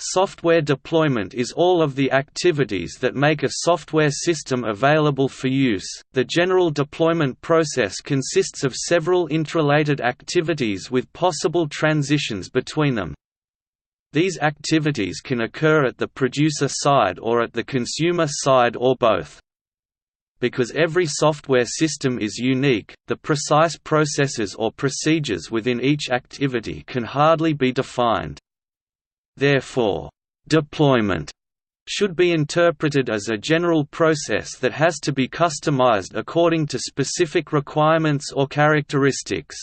Software deployment is all of the activities that make a software system available for use. The general deployment process consists of several interrelated activities with possible transitions between them. These activities can occur at the producer side or at the consumer side or both. Because every software system is unique, the precise processes or procedures within each activity can hardly be defined. Therefore, deployment should be interpreted as a general process that has to be customized according to specific requirements or characteristics.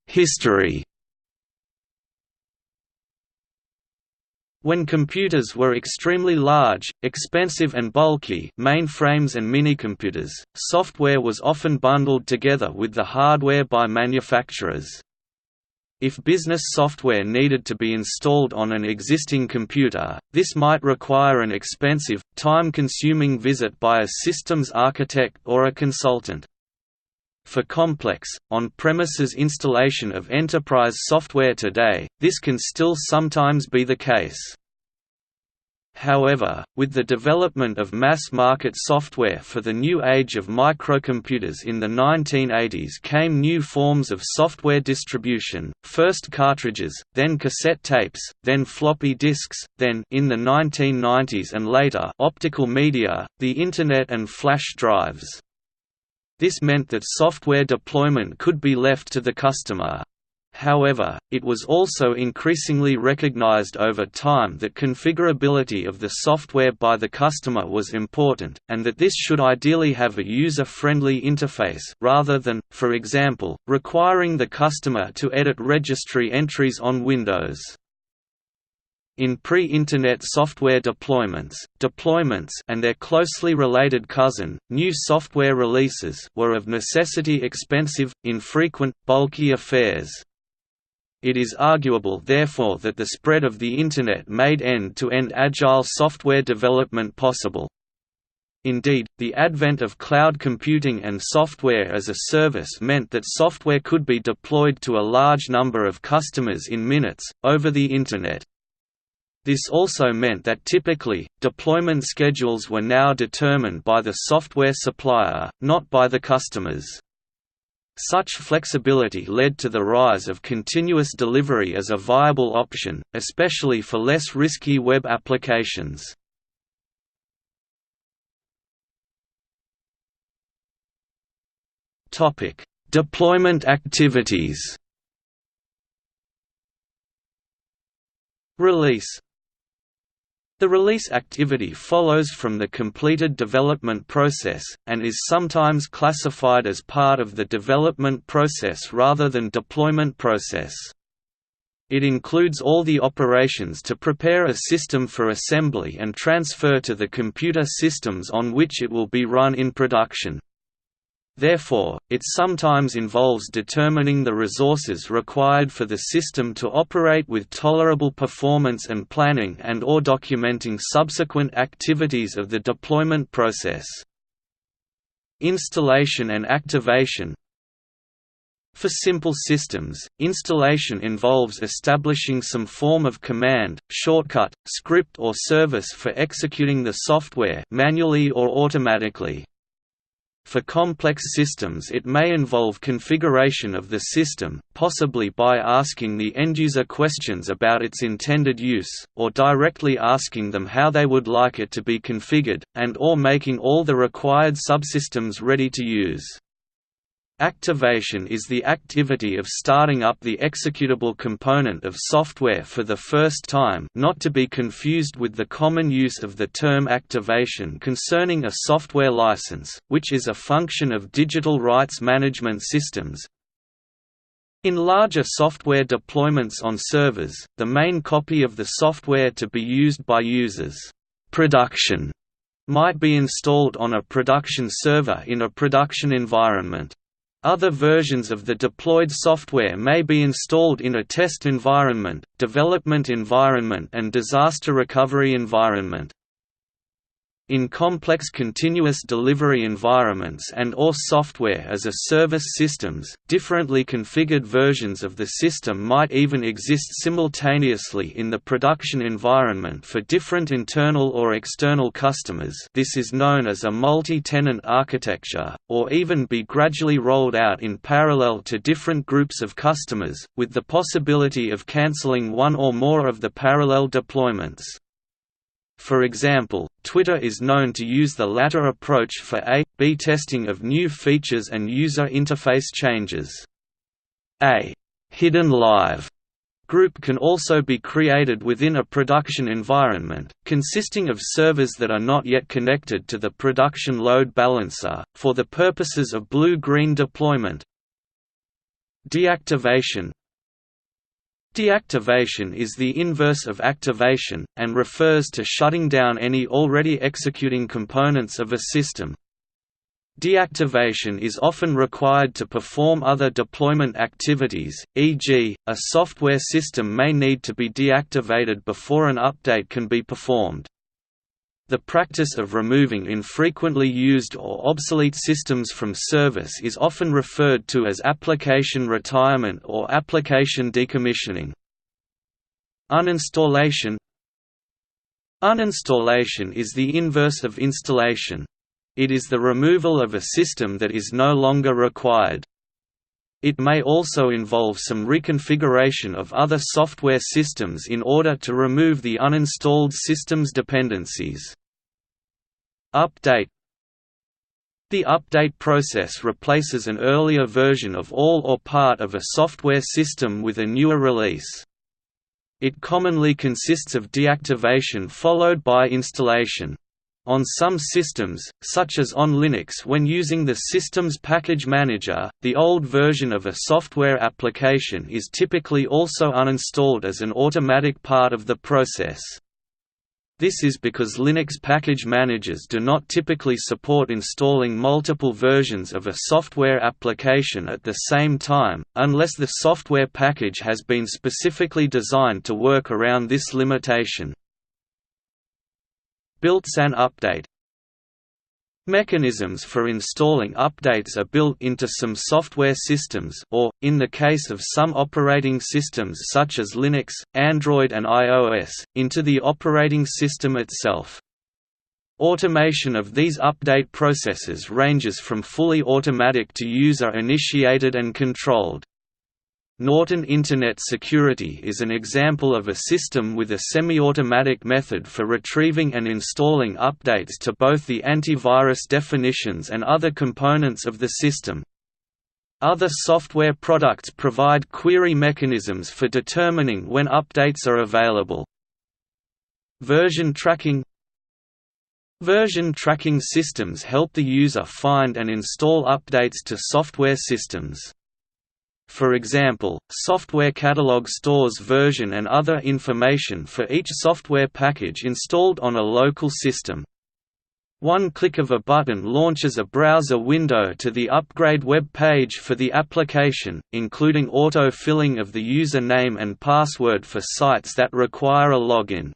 History. When computers were extremely large, expensive and bulky, mainframes and minicomputers, software was often bundled together with the hardware by manufacturers. If business software needed to be installed on an existing computer, this might require an expensive, time-consuming visit by a systems architect or a consultant. For complex, on-premises installation of enterprise software today, this can still sometimes be the case. However, with the development of mass-market software for the new age of microcomputers in the 1980s came new forms of software distribution, first cartridges, then cassette tapes, then floppy disks, then in the 1990s and later optical media, the Internet and flash drives. This meant that software deployment could be left to the customer. However, it was also increasingly recognized over time that configurability of the software by the customer was important, and that this should ideally have a user-friendly interface rather than, for example, requiring the customer to edit registry entries on Windows. In pre-Internet software deployments and their closely related cousin, new software releases were of necessity expensive, infrequent, bulky affairs. It is arguable therefore that the spread of the Internet made end-to-end agile software development possible. Indeed, the advent of cloud computing and software as a service meant that software could be deployed to a large number of customers in minutes, over the Internet. This also meant that typically, deployment schedules were now determined by the software supplier, not by the customers. Such flexibility led to the rise of continuous delivery as a viable option, especially for less risky web applications. Deployment activities. Release. The release activity follows from the completed development process, and is sometimes classified as part of the development process rather than deployment process. It includes all the operations to prepare a system for assembly and transfer to the computer systems on which it will be run in production. Therefore, it sometimes involves determining the resources required for the system to operate with tolerable performance and planning and/or documenting subsequent activities of the deployment process. Installation and activation. For simple systems, installation involves establishing some form of command, shortcut, script or service for executing the software manually or automatically. For complex systems it may involve configuration of the system, possibly by asking the end-user questions about its intended use, or directly asking them how they would like it to be configured, and/or making all the required subsystems ready to use. Activation is the activity of starting up the executable component of software for the first time, not to be confused with the common use of the term activation concerning a software license, which is a function of digital rights management systems. In larger software deployments on servers, the main copy of the software to be used by users, production, might be installed on a production server in a production environment. Other versions of the deployed software may be installed in a test environment, development environment and disaster recovery environment. In complex continuous delivery environments and/or software-as-a-service systems, differently configured versions of the system might even exist simultaneously in the production environment for different internal or external customers. This is known as a multi-tenant architecture, or even be gradually rolled out in parallel to different groups of customers, with the possibility of cancelling one or more of the parallel deployments. For example, Twitter is known to use the latter approach for A/B testing of new features and user interface changes. A hidden live group can also be created within a production environment, consisting of servers that are not yet connected to the production load balancer, for the purposes of blue-green deployment. Deactivation. Deactivation is the inverse of activation, and refers to shutting down any already executing components of a system. Deactivation is often required to perform other deployment activities, e.g., a software system may need to be deactivated before an update can be performed. The practice of removing infrequently used or obsolete systems from service is often referred to as application retirement or application decommissioning. Uninstallation. Uninstallation is the inverse of installation. It is the removal of a system that is no longer required. It may also involve some reconfiguration of other software systems in order to remove the uninstalled system's dependencies. Update. The update process replaces an earlier version of all or part of a software system with a newer release. It commonly consists of deactivation followed by installation. On some systems, such as on Linux, when using the system's package manager, the old version of a software application is typically also uninstalled as an automatic part of the process. This is because Linux package managers do not typically support installing multiple versions of a software application at the same time, unless the software package has been specifically designed to work around this limitation. Built-in update. Mechanisms for installing updates are built into some software systems or, in the case of some operating systems such as Linux, Android and iOS, into the operating system itself. Automation of these update processes ranges from fully automatic to user-initiated and controlled. Norton Internet Security is an example of a system with a semi-automatic method for retrieving and installing updates to both the antivirus definitions and other components of the system. Other software products provide query mechanisms for determining when updates are available. Version tracking. Version tracking systems help the user find and install updates to software systems. For example, Software Catalog stores version and other information for each software package installed on a local system. One click of a button launches a browser window to the upgrade web page for the application, including auto-filling of the user name and password for sites that require a login.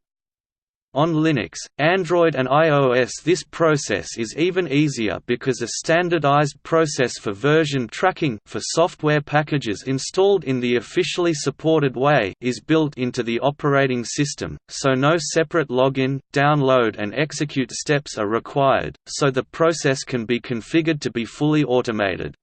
On Linux, Android and iOS this process is even easier because a standardized process for version tracking for software packages installed in the officially supported way is built into the operating system, so no separate login, download and execute steps are required, so the process can be configured to be fully automated.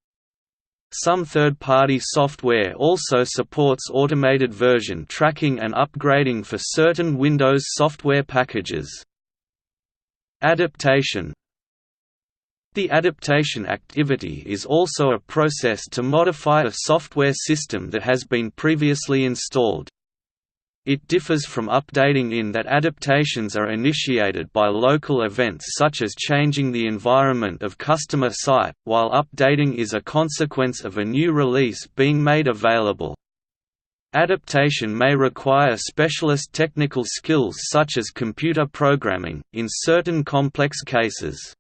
Some third-party software also supports automated version tracking and upgrading for certain Windows software packages. Adaptation. The adaptation activity is also a process to modify a software system that has been previously installed. It differs from updating in that adaptations are initiated by local events such as changing the environment of customer site, while updating is a consequence of a new release being made available. Adaptation may require specialist technical skills such as computer programming, in certain complex cases.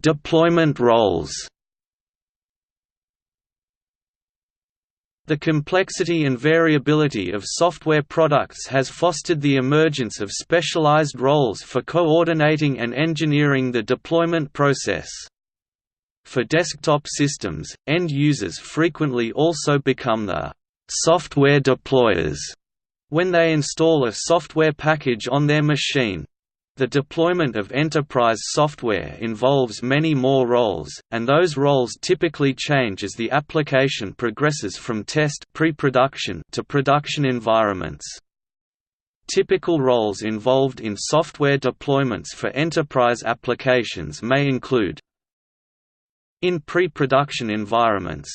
Deployment roles. The complexity and variability of software products has fostered the emergence of specialized roles for coordinating and engineering the deployment process. For desktop systems, end users frequently also become the software deployers when they install a software package on their machine. The deployment of enterprise software involves many more roles, and those roles typically change as the application progresses from test pre-production to production environments. Typical roles involved in software deployments for enterprise applications may include: in pre-production environments,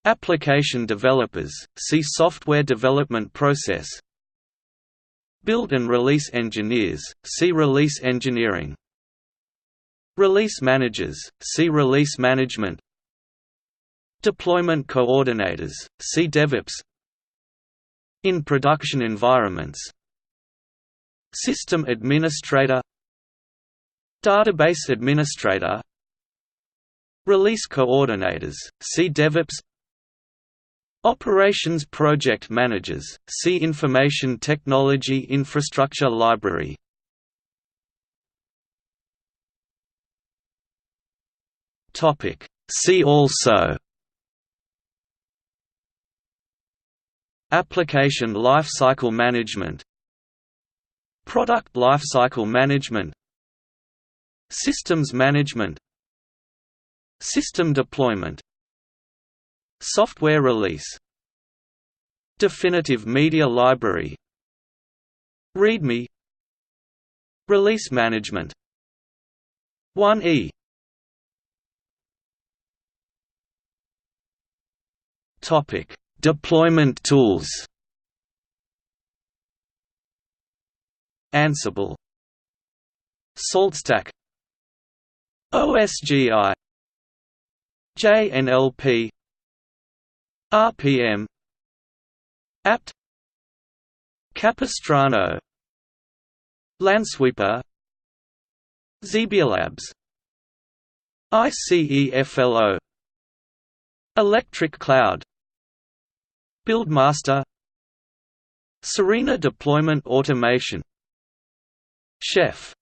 application developers, see software development process. Build and release engineers, see release engineering. Release managers, see release management. Deployment coordinators, see DevOps. In production environments, system administrator, database administrator. Release coordinators, see DevOps. Operations project managers, see Information Technology Infrastructure Library. See also: Application lifecycle management, Product lifecycle management, Systems management, System deployment, Software release, Definitive Media Library, README, Release management. 1E. Topic: Deployment tools. Ansible, SaltStack, OSGI, JNLP, RPM, apt, Capistrano, Lansweeper, Zebialabs, ICEFLO, Electric Cloud, Buildmaster, Serena Deployment Automation, Chef.